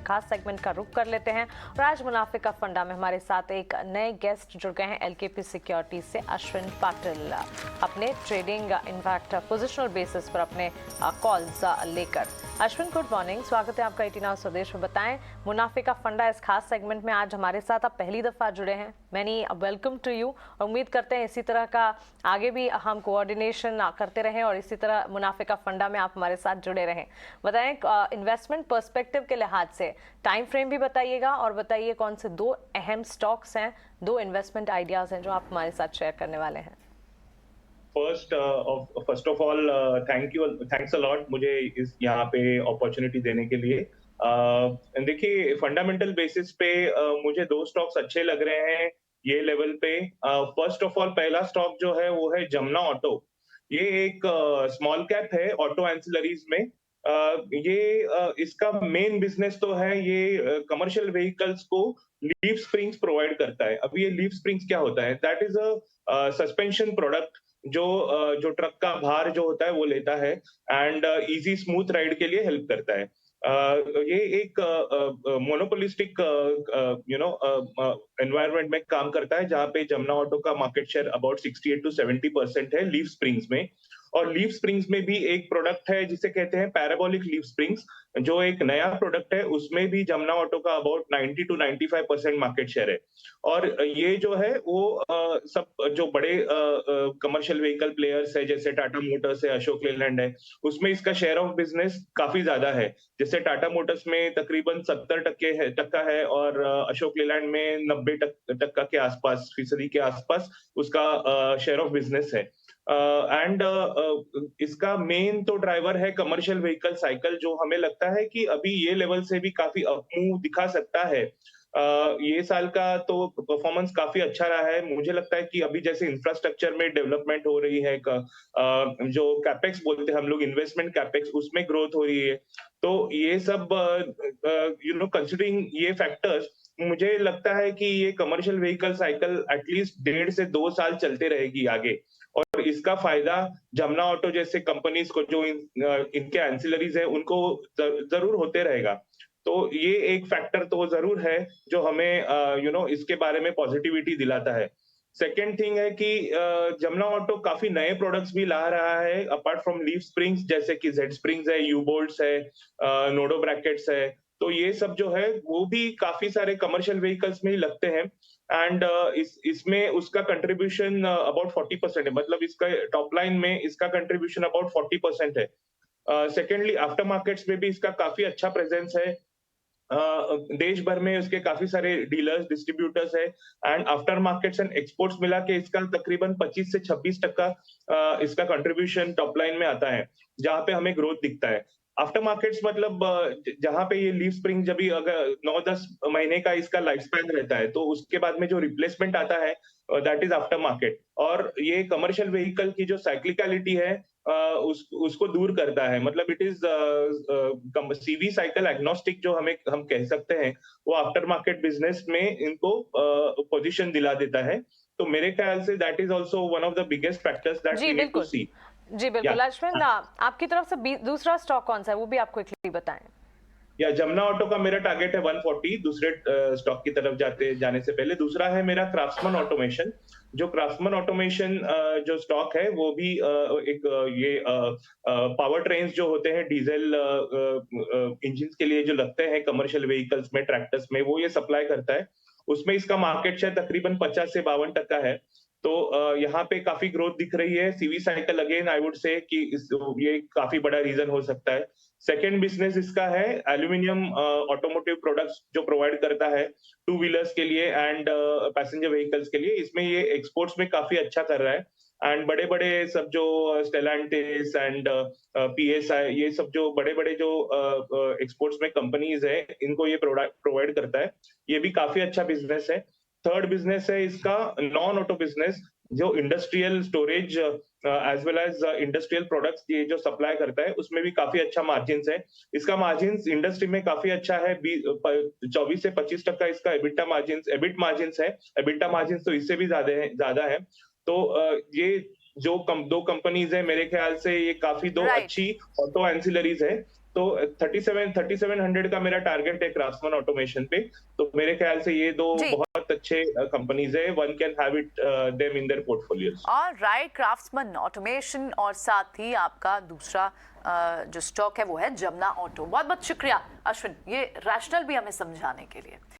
खास सेगमेंट का रुख कर लेते हैं और आज मुनाफे का फंडा में हमारे साथ एक नए गेस्ट जुड़ गए हैं एलकेपी सिक्योरिटीज से अश्विन पाटिल अपने ट्रेडिंग इनफैक्ट पोजिशनल बेसिस पर अपने कॉल्स लेकर। अश्विन गुड मॉर्निंग, स्वागत है आपका 18 आवर्स स्वदेश में। बताएं मुनाफे का फंडा इस खास सेगमेंट में आज हमारे साथ आप पहली दफा जुड़े हैं। मैनी वेलकम टू यू और उम्मीद करते हैं इसी तरह का आगे भी हम कोऑर्डिनेशन करते रहें और इसी तरह मुनाफे का फंडा में आप हमारे साथ जुड़े रहें। बताएं इन्वेस्टमेंट पर्सपेक्टिव के लिहाज से टाइम फ्रेम भी बताइएगा और बताइए कौन से दो अहम स्टॉक्स हैं, दो इन्वेस्टमेंट आइडियाज हैं जो आप हमारे साथ शेयर करने वाले हैं। First of all thanks a lot मुझे इस यहाँ पे अपॉर्चुनिटी देने के लिए। देखिए फंडामेंटल बेसिस पे मुझे दो स्टॉक्स अच्छे लग रहे हैं ये लेवल पे। फर्स्ट ऑफ ऑल पहला स्टॉक जो है वो है जमुना ऑटो। ये एक स्मॉल कैप है ऑटो एंसिलरीज में। इसका मेन बिजनेस तो है ये कमर्शियल व्हीकल्स को लीफ स्प्रिंग्स प्रोवाइड करता है। अब ये लीफ स्प्रिंग्स क्या होता है? That is a suspension product जो ट्रक का भार जो होता है वो लेता है एंड इजी स्मूथ राइड के लिए हेल्प करता है। ये एक मोनोपोलिस्टिक एनवायरनमेंट में काम करता है जहां पे जमुना ऑटो का मार्केट शेयर अबाउट 68 to 70% है लीफ स्प्रिंग्स में। और लीफ स्प्रिंग्स में भी एक प्रोडक्ट है जिसे कहते हैं पैराबोलिक लीफ स्प्रिंग्स, जो एक नया प्रोडक्ट है। उसमें भी जमुना ऑटो का अबाउट 90 to 95% मार्केट शेयर है। और ये जो है वो सब जो बड़े कमर्शियल व्हीकल प्लेयर्स है जैसे टाटा मोटर्स है, अशोक लेलैंड है, उसमें इसका शेयर ऑफ बिजनेस काफी ज्यादा है। जैसे टाटा मोटर्स में तकरीबन 70% है और अशोक लेलैंड में 90% के आसपास, फीसदी के आसपास उसका शेयर ऑफ बिजनेस है। एंड इसका मेन तो ड्राइवर है कमर्शियल व्हीकल साइकिल, जो हमें लगता है कि अभी ये लेवल से भी काफी अपमूव दिखा सकता है। ये साल का तो परफॉर्मेंस काफी अच्छा रहा है। मुझे लगता है कि अभी जैसे इंफ्रास्ट्रक्चर में डेवलपमेंट हो रही है, जो कैपेक्स बोलते हैं हम लोग, इन्वेस्टमेंट कैपेक्स, उसमें ग्रोथ हो रही है। तो ये सब कंसिडरिंग ये फैक्टर्स, मुझे लगता है कि ये कमर्शियल व्हीकल साइकिल एटलीस्ट 1.5 से 2 साल चलते रहेगी आगे। और इसका फायदा जमुना ऑटो जैसे कंपनीज को, जो इनके एंसिलरीज है, उनको जरूर होते रहेगा। तो ये एक फैक्टर तो जरूर है जो हमें इसके बारे में पॉजिटिविटी दिलाता है। सेकेंड थिंग है कि जमुना ऑटो काफी नए प्रोडक्ट्स भी ला रहा है अपार्ट फ्रॉम लीफ स्प्रिंग्स, जैसे कि जेड स्प्रिंग्स है, यू बोल्ट्स है, नोडो ब्रैकेट्स है। तो ये सब जो है वो भी काफी सारे कमर्शियल व्हीकल्स में ही लगते हैं। एंड इसमें उसका कंट्रीब्यूशन अबाउट 40% है, मतलब इसका टॉप लाइन में इसका कंट्रीब्यूशन अबाउट 40% है। सेकेंडली आफ्टर मार्केट्स में भी इसका काफी अच्छा प्रेजेंस है। देश भर में उसके काफी सारे डीलर्स, डिस्ट्रीब्यूटर्स है and after markets and exports मिला के इसका तकरीबन 25 से 26% इसका कंट्रीब्यूशन टॉप लाइन में आता है, जहां पे हमें ग्रोथ दिखता है। आफ्टर मार्केट्स मतलब जहां पे ये लीफ स्प्रिंग जब भी अगर 9-10 महीने का इसका लाइफ स्पैन रहता है, तो उसके बाद में जो रिप्लेसमेंट आता है दैट इज आफ्टर मार्केट। और ये कमर्शियल व्हीकल की जो साइक्लिकलिटी है उसको दूर करता है। मतलब it is CV cycle agnostic जो हम कह सकते हैं, वो आफ्टर मार्केट बिजनेस में इनको पोजीशन दिला देता है। तो मेरे ख्याल से that is also one of the biggest factors that we need to see. जी बिल्कुल। अश्विन, आपकी तरफ से दूसरा स्टॉक कौन सा है वो भी आप क्विकली बताएं। या जमुना ऑटो का मेरा टारगेट है 140 दूसरे स्टॉक की तरफ जाने से पहले। दूसरा है मेरा क्राफ्ट्समैन ऑटोमेशन। जो क्राफ्ट्समैन ऑटोमेशन जो स्टॉक है वो भी एक ये पावर ट्रेन्स जो होते हैं डीजल इंजिन के लिए जो लगते हैं कमर्शियल व्हीकल्स में, ट्रैक्टर्स में, वो ये सप्लाई करता है। उसमें इसका मार्केट शेयर तकरीबन 50 से 52% है। तो यहाँ पे काफी ग्रोथ दिख रही है। CV cycle again I would say कि ये काफी बड़ा रीजन हो सकता है। सेकेंड बिजनेस इसका है एल्यूमिनियम ऑटोमोटिव प्रोडक्ट्स, जो प्रोवाइड करता है टू व्हीलर्स के लिए एंड पैसेंजर व्हीकल्स के लिए। इसमें ये एक्सपोर्ट्स में काफी अच्छा कर रहा है एंड बड़े बड़े सब जो स्टेलांटिस एंड पीएसआई, ये सब जो बड़े बड़े जो एक्सपोर्ट्स में कंपनीज है, इनको ये प्रोवाइड करता है। ये भी काफी अच्छा बिजनेस है। थर्ड बिजनेस है इसका नॉन ऑटो बिजनेस, जो industrial storage as well as industrial products ये जो सप्लाई करता है, उसमें भी काफी अच्छा मार्जिन है। इसका मार्जिन इंडस्ट्री में काफी अच्छा है, 24 से 25% इसका एबिट मार्जिन है। एबिटा मार्जिन तो इससे भी ज्यादा है। तो ये जो दो कंपनीज है, मेरे ख्याल से ये काफी दो अच्छी ऑटो एंसिलरीज है। तो 3700 का मेरा टारगेट है क्राफ्ट्समैन ऑटोमेशन पे। तो मेरे ख्याल से ये दो जी। बहुत अच्छे कंपनीज है, one can have it them in their portfolios. और राइट, क्राफ्ट्समैन ऑटोमेशन और साथ ही आपका दूसरा जो स्टॉक है वो है जमुना ऑटो। बहुत बहुत शुक्रिया अश्विन, ये रैशनल भी हमें समझाने के लिए।